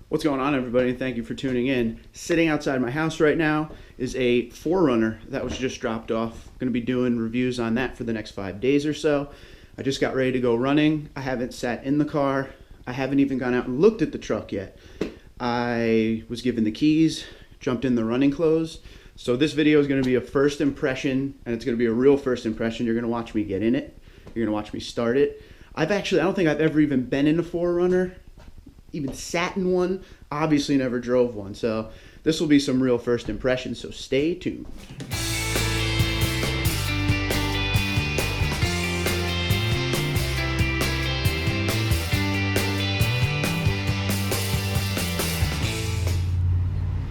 What's going on, everybody? Thank you for tuning in. Sitting outside my house right now is a 4Runner that was just dropped off. Going to be doing reviews on that for the next 5 days or so. I just got ready to go running. I haven't sat in the car. I haven't even gone out and looked at the truck yet. I was given the keys, jumped in the running clothes. So this video is going to be a first impression, and it's going to be a real first impression. You're going to watch me get in it. You're going to watch me start it. I don't think I've ever even been in a 4Runner. Even sat in one, obviously never drove one, so this will be some real first impressions, so stay tuned.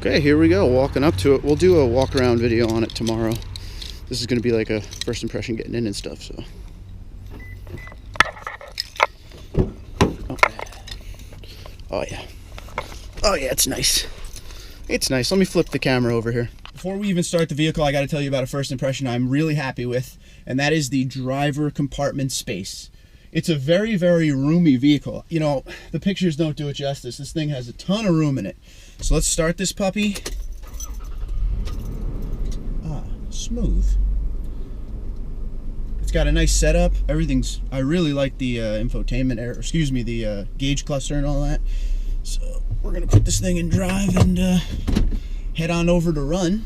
Okay, here we go, walking up to it. We'll do a walk around video on it tomorrow. This is going to be like a first impression getting in and stuff, so. Oh yeah. Oh yeah, it's nice. It's nice. Let me flip the camera over here. Before we even start the vehicle, I got to tell you about a first impression I'm really happy with, and that is the driver compartment space. It's a very, very roomy vehicle. You know, the pictures don't do it justice. This thing has a ton of room in it. So let's start this puppy. Ah, smooth. It's got a nice setup. I really like the infotainment, the gauge cluster and all that. So we're gonna put this thing in drive and head on over to run.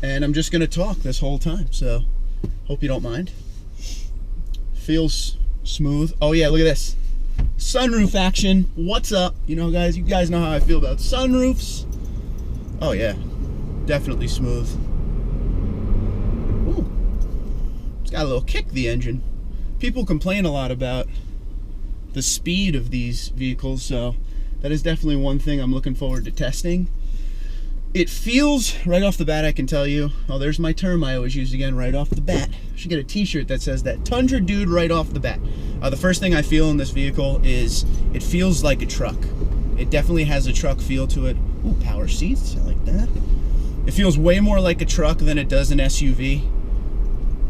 And I'm just gonna talk this whole time, so hope you don't mind. Feels smooth. Oh yeah, look at this. Sunroof action. What's up? You guys know how I feel about sunroofs. Oh yeah, definitely smooth. It's got a little kick, the engine. People complain a lot about the speed of these vehicles, so that is definitely one thing I'm looking forward to testing. It feels, right off the bat, I can tell you, oh, there's my term I always use again, right off the bat. I should get a t-shirt that says that. Tundra dude right off the bat. The first thing I feel in this vehicle is it feels like a truck. It definitely has a truck feel to it. Ooh, power seats, I like that. It feels way more like a truck than it does an SUV.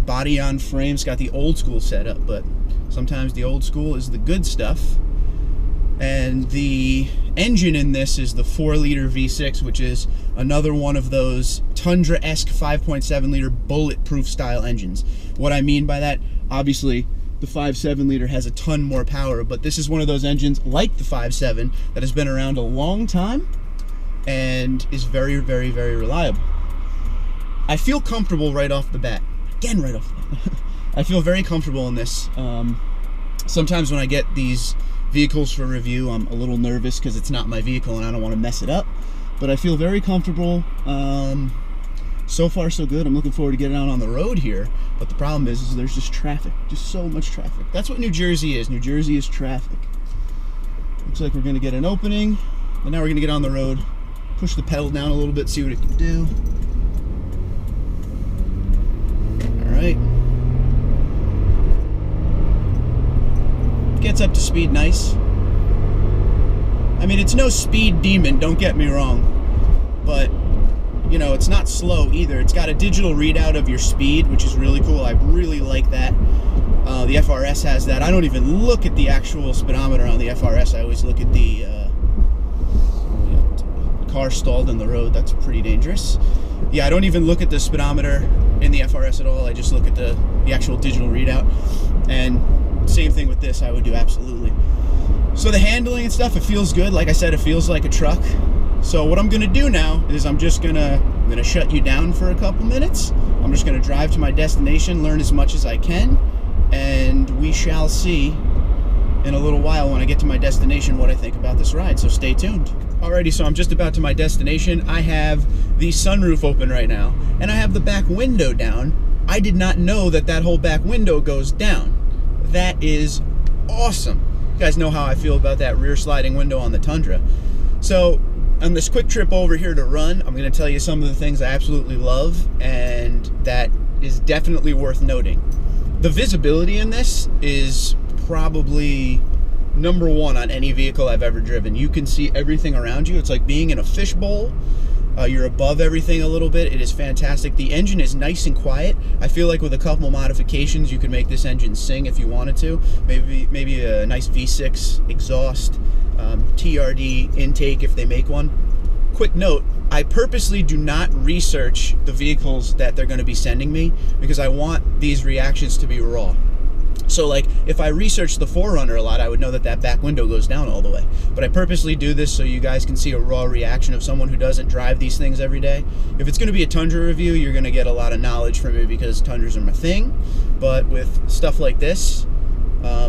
Body on frame's got the old school setup, but sometimes the old school is the good stuff. And the engine in this is the 4-liter V6, which is another one of those Tundra-esque 5.7-liter bulletproof style engines. What I mean by that, obviously the 5.7-liter has a ton more power, but this is one of those engines like the 5.7 that has been around a long time and is very, very, very reliable. I feel comfortable right off the bat. Again, right off the bat. I feel very comfortable in this. Sometimes when I get these vehicles for review, I'm a little nervous because it's not my vehicle and I don't want to mess it up. But I feel very comfortable. So far, so good. I'm looking forward to getting out on the road here. But the problem is there's just traffic. Just so much traffic. That's what New Jersey is. New Jersey is traffic. Looks like we're going to get an opening. And now we're going to get on the road. Push the pedal down a little bit, see what it can do. Right. Gets up to speed nice. I mean, it's no speed demon, don't get me wrong, but you know, it's not slow either. It's got a digital readout of your speed, which is really cool. I really like that. The FRS has that. I don't even look at the actual speedometer on the FRS. I always look at the car stalled in the road. That's pretty dangerous. Yeah, I don't even look at the speedometer in the FRS at all. I just look at the actual digital readout. And same thing with this, I would do absolutely. So the handling and stuff, it feels good. Like I said, it feels like a truck. So what I'm gonna do now is I'm gonna shut you down for a couple minutes. I'm just gonna drive to my destination, learn as much as I can, and we shall see in a little while when I get to my destination what I think about this ride, so stay tuned. Alrighty, so I'm just about to my destination. I have the sunroof open right now, and I have the back window down. I did not know that that whole back window goes down. That is awesome. You guys know how I feel about that rear sliding window on the Tundra. So on this quick trip over here to run, I'm going to tell you some of the things I absolutely love, and that is definitely worth noting. The visibility in this is probably #1 on any vehicle I've ever driven. You can see everything around you. It's like being in a fishbowl. You're above everything a little bit. It is fantastic. The engine is nice and quiet. I feel like with a couple modifications, you could make this engine sing if you wanted to. Maybe a nice V6 exhaust. TRD intake if they make one. Quick note, I purposely do not research the vehicles that they're going to be sending me because I want these reactions to be raw. So like if I research the 4Runner a lot, I would know that that back window goes down all the way. But I purposely do this so you guys can see a raw reaction of someone who doesn't drive these things every day. If it's going to be a Tundra review, you're going to get a lot of knowledge from me because Tundras are my thing. But with stuff like this,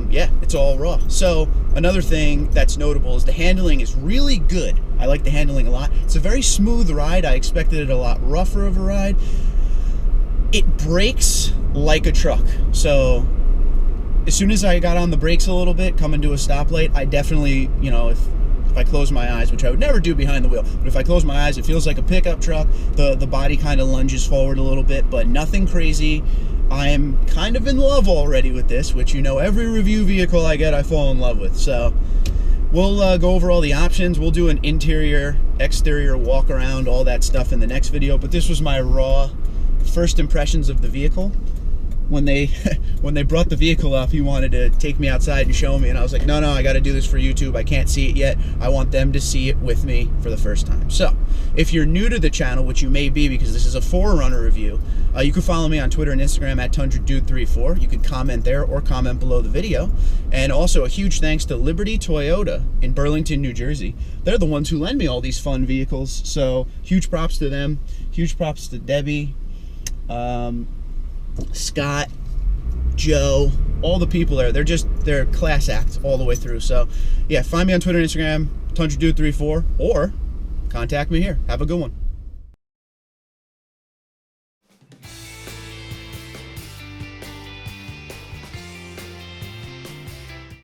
yeah, it's all raw. So another thing that's notable is the handling is really good. I like the handling a lot. It's a very smooth ride. I expected it a lot rougher of a ride. It brakes like a truck. So as soon as I got on the brakes a little bit, coming to a stoplight, I definitely, you know, if I close my eyes, which I would never do behind the wheel, but if I close my eyes, it feels like a pickup truck. The body kind of lunges forward a little bit, but nothing crazy. I am kind of in love already with this, which, you know, every review vehicle I get, I fall in love with. So we'll go over all the options. We'll do an interior, exterior walk around, all that stuff in the next video. But this was my raw first impressions of the vehicle. When they brought the vehicle up, he wanted to take me outside and show me, and I was like, no, I got to do this for YouTube. I can't see it yet. I want them to see it with me for the first time. So if you're new to the channel, which you may be because this is a 4Runner review, you can follow me on Twitter and Instagram at TundraDude34. You can comment there or comment below the video. And also a huge thanks to Liberty Toyota in Burlington, New Jersey. They're the ones who lend me all these fun vehicles. So huge props to them. Huge props to Debbie, Scott, Joe, all the people there. They're class acts all the way through. So yeah, find me on Twitter and Instagram, TundraDude34, or contact me here. Have a good one.